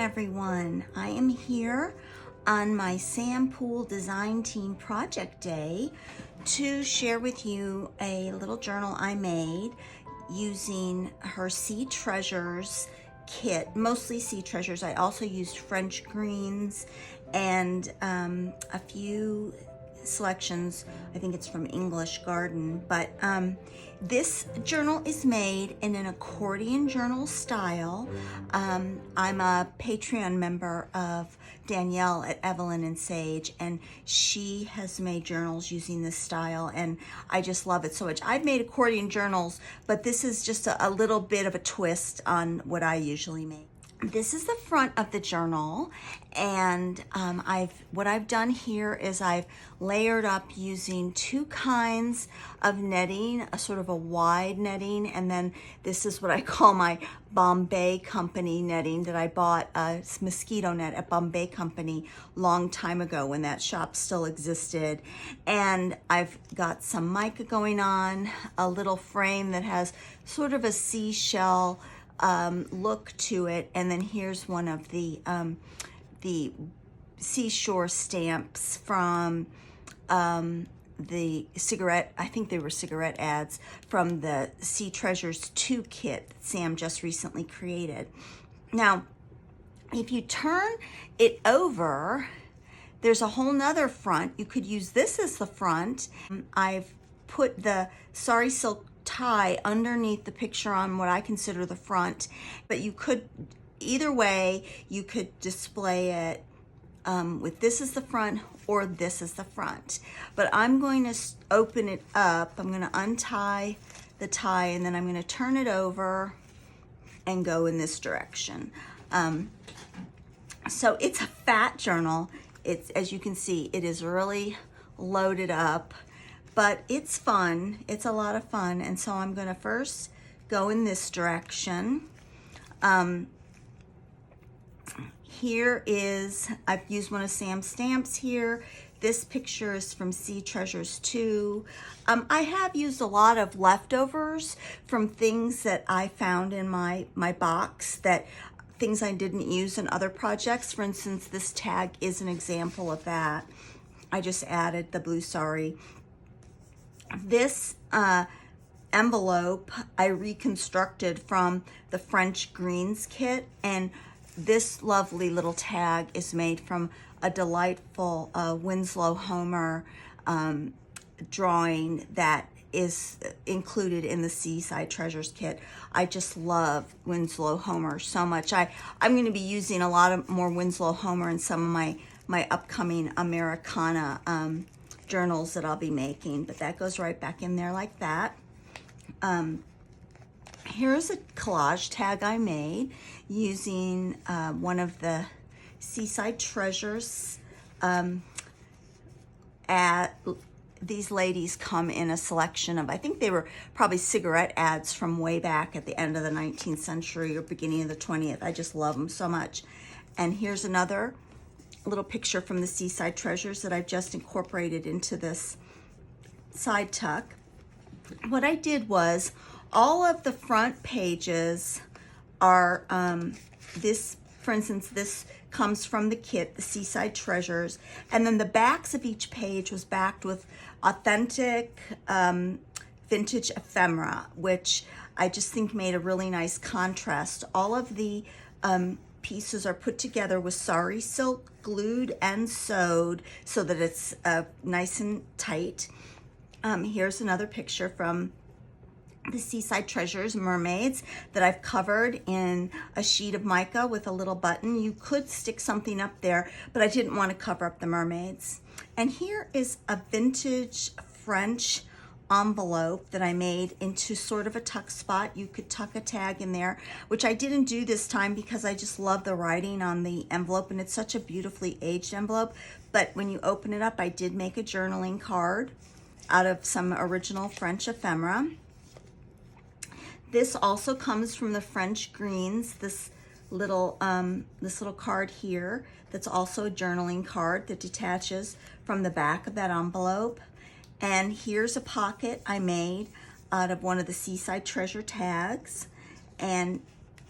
everyone. I am here on my Sam Poole Design Team Project Day to share with you a little journal I made using her Sea Treasures kit, mostly Sea Treasures. I also used French greens and a few selections. I think it's from English Garden, but this journal is made in an accordion journal style. I'm a Patreon member of Danielle at Evelyn and Sage, and she has made journals using this style, and I just love it so much. I've made accordion journals, but this is just a little bit of a twist on what I usually make. This is the front of the journal, and what I've done here is I've layered up using two kinds of netting, a sort of a wide netting, and then this is what I call my Bombay Company netting that I bought, a mosquito net at Bombay Company long time ago when that shop still existed. And I've got some mica going on, a little frame that has sort of a seashell look to it, and then here's one of the seashore stamps from the cigarette, I think they were cigarette ads from the Sea Treasures 2 kit that Sam just recently created. Now, if you turn it over, there's a whole nother front. You could use this as the front. I've put the sari silk tie underneath the picture on what I consider the front, but you could, either way, you could display it with this as the front or this as the front. But I'm going to open it up. I'm going to untie the tie, and then I'm going to turn it over and go in this direction. So it's a fat journal. It's, as you can see, it is really loaded up. But it's fun, it's a lot of fun, and so I'm gonna first go in this direction. Here is, I've used one of Sam's stamps here. This picture is from Sea Treasures 2. I have used a lot of leftovers from things that I found in my box, things I didn't use in other projects. For instance, this tag is an example of that. I just added the blue sari. This envelope I reconstructed from the French greens kit, and this lovely little tag is made from a delightful Winslow Homer drawing that is included in the Seaside Treasures kit. I just love Winslow Homer so much. I'm going to be using a lot of more Winslow Homer in some of my upcoming Americana journals that I'll be making, but that goes right back in there like that. Here's a collage tag I made using one of the Seaside Treasures. These ladies come in a selection of, I think they were probably cigarette ads from way back at the end of the 19th century or beginning of the 20th. I just love them so much. And here's another little picture from the Seaside Treasures that I've just incorporated into this side tuck. What I did was, all of the front pages are this, for instance, this comes from the kit, the Seaside Treasures, and then the backs of each page was backed with authentic vintage ephemera, which I just think made a really nice contrast. All of the pieces are put together with sari silk, glued and sewed so that it's nice and tight. Here's another picture from the Seaside Treasures mermaids that I've covered in a sheet of mica with a little button. You could stick something up there, but I didn't want to cover up the mermaids. And here is a vintage French envelope that I made into sort of a tuck spot. You could tuck a tag in there, which I didn't do this time because I just love the writing on the envelope, and it's such a beautifully aged envelope. But when you open it up, I did make a journaling card out of some original French ephemera. This also comes from the French greens, this little card here that's also a journaling card that detaches from the back of that envelope. And here's a pocket I made out of one of the Seaside Treasure tags. And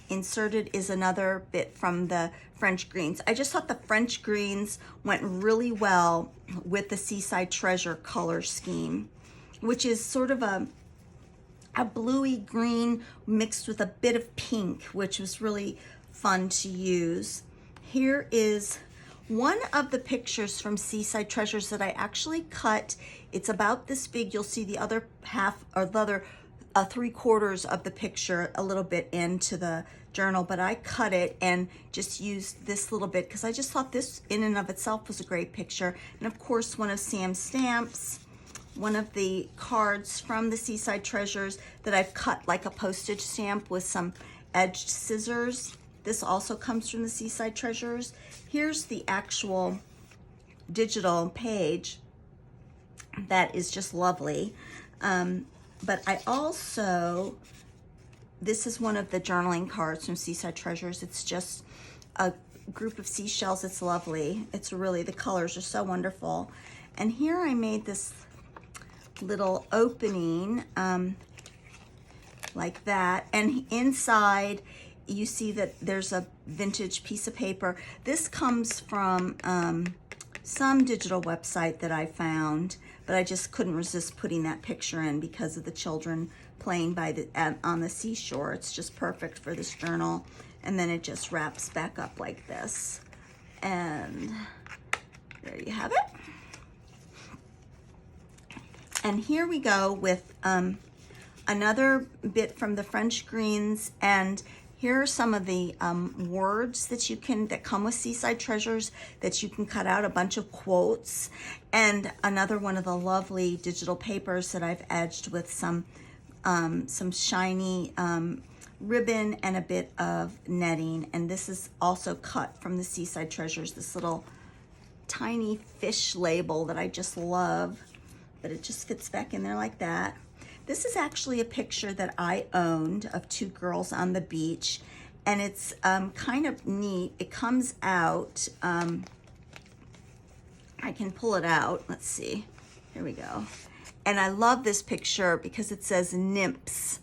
inserted is another bit from the French greens. I just thought the French greens went really well with the Seaside Treasure color scheme, which is sort of a bluey green mixed with a bit of pink, which was really fun to use. Here is one of the pictures from Seaside Treasures that I actually cut. It's about this big. You'll see the other half, or the other 3/4 of the picture a little bit into the journal, but I cut it and just used this little bit because I just thought this in and of itself was a great picture. And of course, one of Sam's stamps, one of the cards from the Seaside Treasures that I've cut like a postage stamp with some edged scissors. This also comes from the Seaside Treasures. Here's the actual digital page that is just lovely. But I also, this is one of the journaling cards from Seaside Treasures. It's just a group of seashells. It's lovely. It's really, the colors are so wonderful. And here I made this little opening like that. And inside, you see that there's a vintage piece of paper. This comes from some digital website that I found, but I just couldn't resist putting that picture in because of the children playing by the on the seashore. It's just perfect for this journal. And then it just wraps back up like this. And there you have it. And here we go with another bit from the French greens, and here are some of the words that come with Seaside Treasures that you can cut out, a bunch of quotes, and another one of the lovely digital papers that I've edged with some shiny ribbon and a bit of netting. And this is also cut from the Seaside Treasures, this little tiny fish label that I just love, but it just fits back in there like that. This is actually a picture that I owned of 2 girls on the beach, and it's kind of neat. It comes out, I can pull it out. Let's see, here we go. And I love this picture because it says nymphs,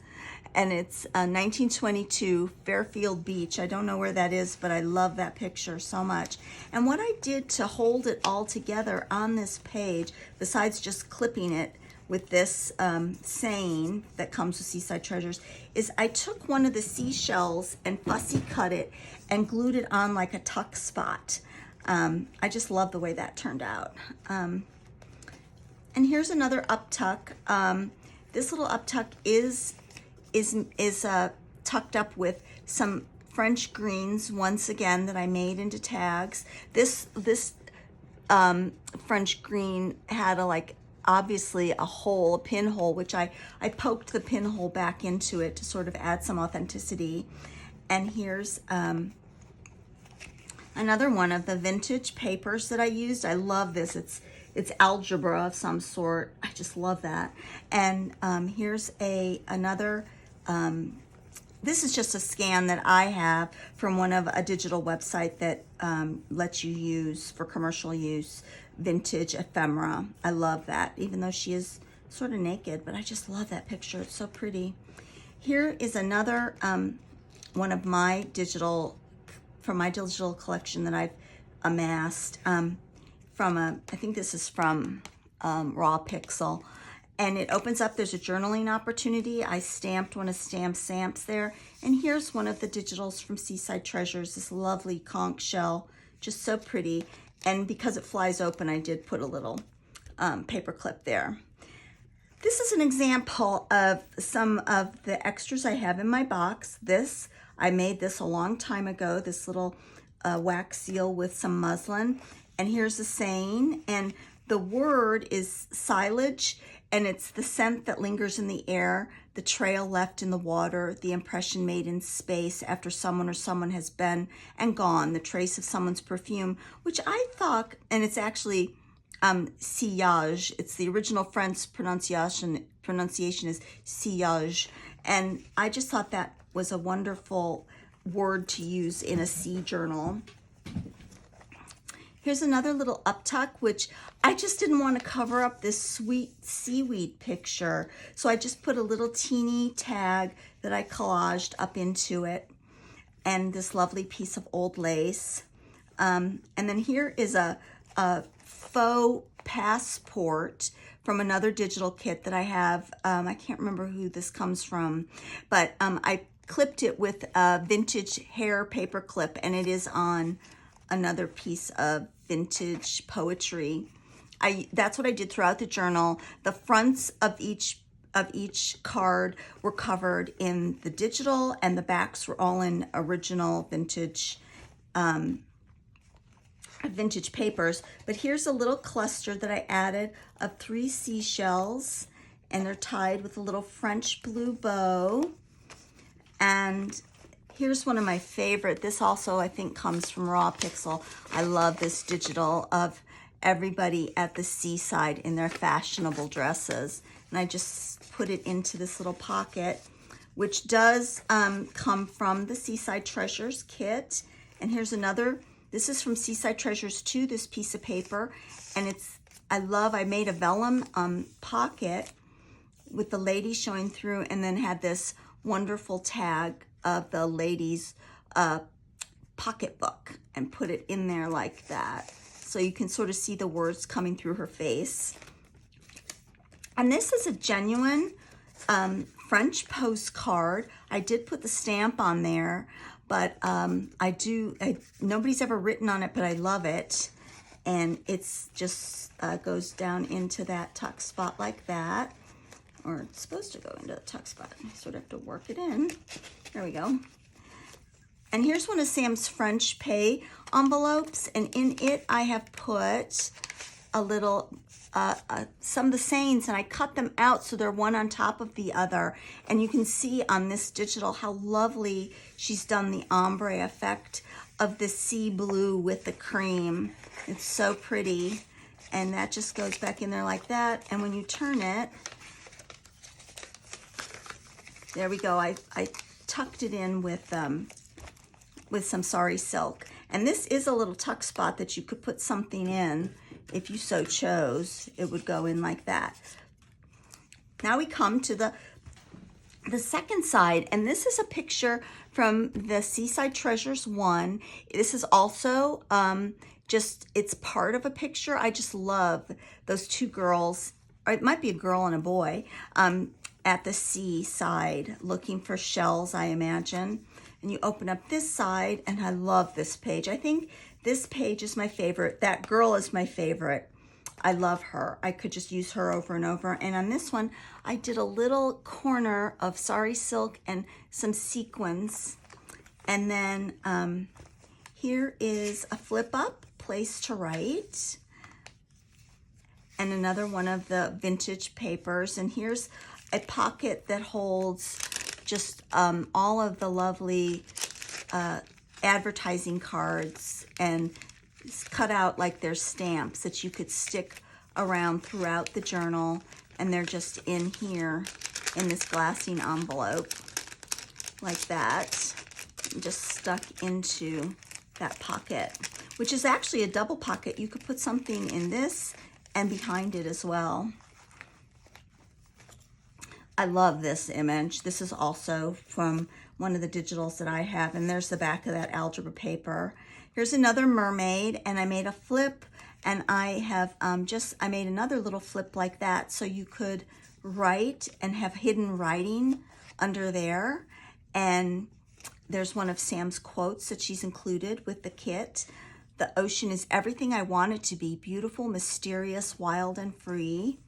and it's 1922 Fairfield Beach. I don't know where that is, but I love that picture so much. And what I did to hold it all together on this page, besides just clipping it with this saying that comes with Seaside Treasures, is I took one of the seashells and fussy cut it and glued it on like a tuck spot. I just love the way that turned out. And here's another up tuck. This little up tuck is tucked up with some French greens, once again, that I made into tags. This French green had obviously a hole, a pinhole, which I poked the pinhole back into it to sort of add some authenticity. And here's another one of the vintage papers that I used. I love this. It's algebra of some sort. I just love that. And here's another. This is just a scan that I have from a digital website that lets you use for commercial use vintage ephemera. I love that, even though she is sort of naked, but I just love that picture. It's so pretty. Here is another one of my digital collection that I've amassed I think this is from Raw Pixel. And it opens up, there's a journaling opportunity. I stamped one of Sam's stamps there. And here's one of the digitals from Seaside Treasures, this lovely conch shell, just so pretty. And because it flies open, I did put a little paper clip there. This is an example of some of the extras I have in my box. I made this a long time ago, this little wax seal with some muslin. And here's a saying, and the word is silage, and it's the scent that lingers in the air, the trail left in the water, the impression made in space after someone or someone has been and gone, the trace of someone's perfume, which I thought, and it's actually sillage. It's the original French pronunciation is sillage. And I just thought that was a wonderful word to use in a sea journal. Here's another little uptuck, which I just didn't want to cover up this sweet seaweed picture. So I just put a little teeny tag that I collaged up into it. and this lovely piece of old lace. And then here is a faux passport from another digital kit that I have. I can't remember who this comes from, but I clipped it with a vintage hair paper clip, and it is on another piece of vintage poetry. That's what I did throughout the journal. The fronts of each card were covered in the digital, and the backs were all in original vintage papers. But here's a little cluster that I added of 3 seashells, and they're tied with a little French blue bow. And here's one of my favorite. This also, I think, comes from Raw Pixel. I love this digital of everybody at the seaside in their fashionable dresses. And I just put it into this little pocket, which does come from the Seaside Treasures kit. And here's another. This is from Seaside Treasures 2, this piece of paper. And I made a vellum pocket with the lady showing through, and then had this wonderful tag of the lady's pocketbook, and put it in there like that. So you can sort of see the words coming through her face. And this is a genuine French postcard. I did put the stamp on there, but nobody's ever written on it, but I love it. And it's just goes down into that tuck spot like that. Or it's supposed to go into the tuck spot. I sort of have to work it in. There we go. And here's one of Sam's French pay envelopes, and in it I have put a little, some of the sayings, and I cut them out so they're one on top of the other. And you can see on this digital how lovely she's done the ombre effect of the sea blue with the cream. It's so pretty. And that just goes back in there like that. And when you turn it, there we go. I tucked it in with some sari silk. And this is a little tuck spot that you could put something in if you so chose. It would go in like that. Now we come to the second side, and this is a picture from the Seaside Treasures 1. This is also it's part of a picture. I just love those 2 girls, or it might be a girl and a boy, at the seaside looking for shells, I imagine. And you open up this side, and I love this page. I think this page is my favorite. That girl is my favorite. I love her. I could just use her over and over. And on this one, I did a little corner of sari silk and some sequins. And then here is a flip up, place to write. And another one of the vintage papers. And here's a pocket that holds just all of the lovely advertising cards, and it's cut out like they're stamps that you could stick around throughout the journal, and they're just in here in this glassine envelope like that, and just stuck into that pocket, which is actually a double pocket. You could put something in this and behind it as well. I love this image. This is also from one of the digitals that I have, and there's the back of that algebra paper. Here's another mermaid, and I made a flip, and I have I made another little flip like that, so you could write and have hidden writing under there. And there's one of Sam's quotes that she's included with the kit. The ocean is everything I want it to be, beautiful, mysterious, wild, and free.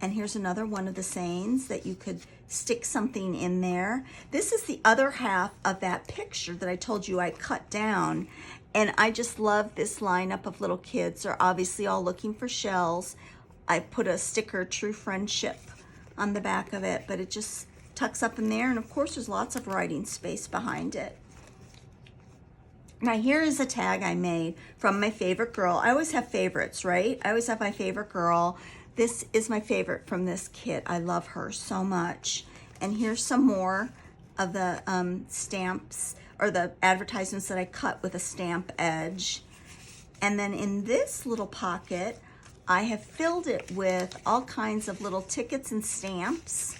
And here's another one of the sayings that you could stick something in there. This is the other half of that picture that I told you I cut down. And I just love this lineup of little kids. They're obviously all looking for shells. I put a sticker, True Friendship, on the back of it, but it just tucks up in there. And of course, there's lots of writing space behind it. Now here is a tag I made from my favorite girl. I always have favorites, right? I always have my favorite girl. This is my favorite from this kit. I love her so much. And here's some more of the stamps or the advertisements that I cut with a stamp edge. And then in this little pocket, I have filled it with all kinds of little tickets and stamps.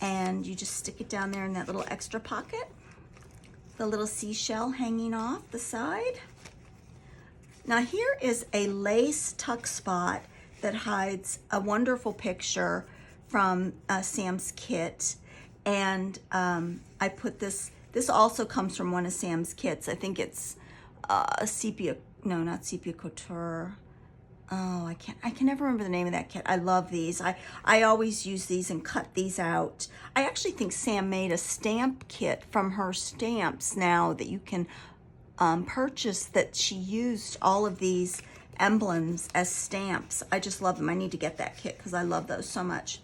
and you just stick it down there in that little extra pocket. The little seashell hanging off the side. Now here is a lace tuck spot that hides a wonderful picture from Sam's kit. And I put this also comes from one of Sam's kits. I think it's sepia, no, not sepia couture. Oh, I can never remember the name of that kit. I love these. I always use these and cut these out. I actually think Sam made a stamp kit from her stamps now that you can purchase, that she used all of these emblems as stamps. I just love them. I need to get that kit because I love those so much.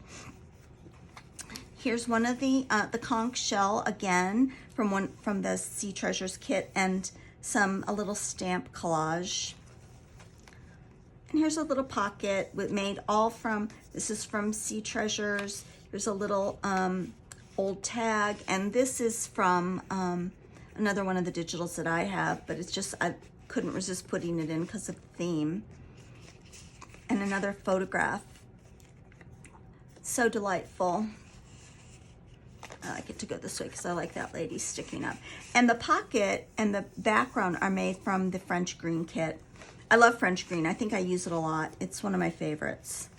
Here's one of the conch shell again from the Sea Treasures kit, and a little stamp collage. And here's a little pocket made all from, this is from Sea Treasures. Here's a little old tag, and this is from another one of the digitals that I have, but it's just, I couldn't resist putting it in because of the theme. And another photograph. So delightful. I like it to go this way because I like that lady sticking up. And the pocket and the background are made from the French green kit. I love French green. I think I use it a lot. It's one of my favorites.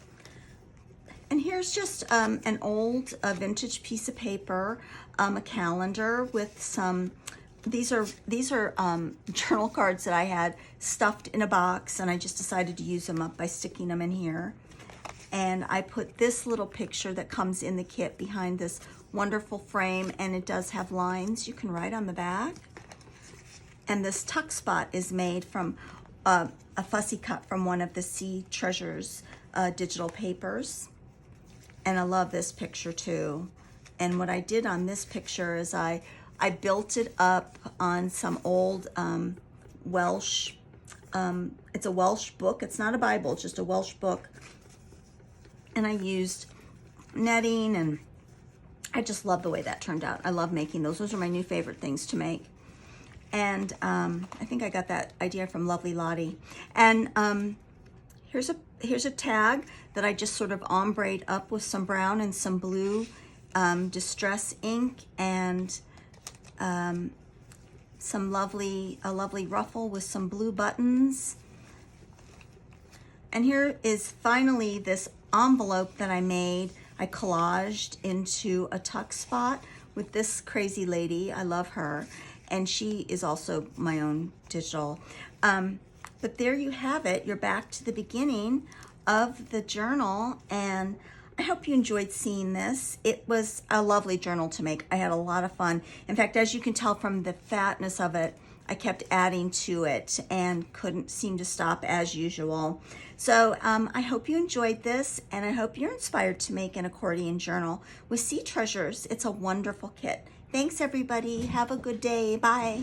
And here's just an old vintage piece of paper, a calendar with some, these are journal cards that I had stuffed in a box, and I just decided to use them up by sticking them in here. And I put this little picture that comes in the kit behind this wonderful frame, and it does have lines you can write on the back. And this tuck spot is made from a fussy cut from one of the Sea Treasures digital papers. And I love this picture too. And what I did on this picture is I built it up on some old Welsh, it's a Welsh book. It's not a Bible, it's just a Welsh book. And I used netting, and I just love the way that turned out. I love making those. Those are my new favorite things to make. And I think I got that idea from Lovely Lottie. And here's a tag that I just sort of ombre'd up with some brown and some blue distress ink, and a lovely ruffle with some blue buttons. And here is finally this envelope that I made. I collaged into a tuck spot with this crazy lady. I love her. And she is also my own digital. But there you have it. You're back to the beginning of the journal, and I hope you enjoyed seeing this. It was a lovely journal to make. I had a lot of fun. In fact, as you can tell from the fatness of it, I kept adding to it and couldn't seem to stop as usual. So I hope you enjoyed this, and I hope you're inspired to make an accordion journal with Sea Treasures. It's a wonderful kit. Thanks, everybody. Have a good day. Bye.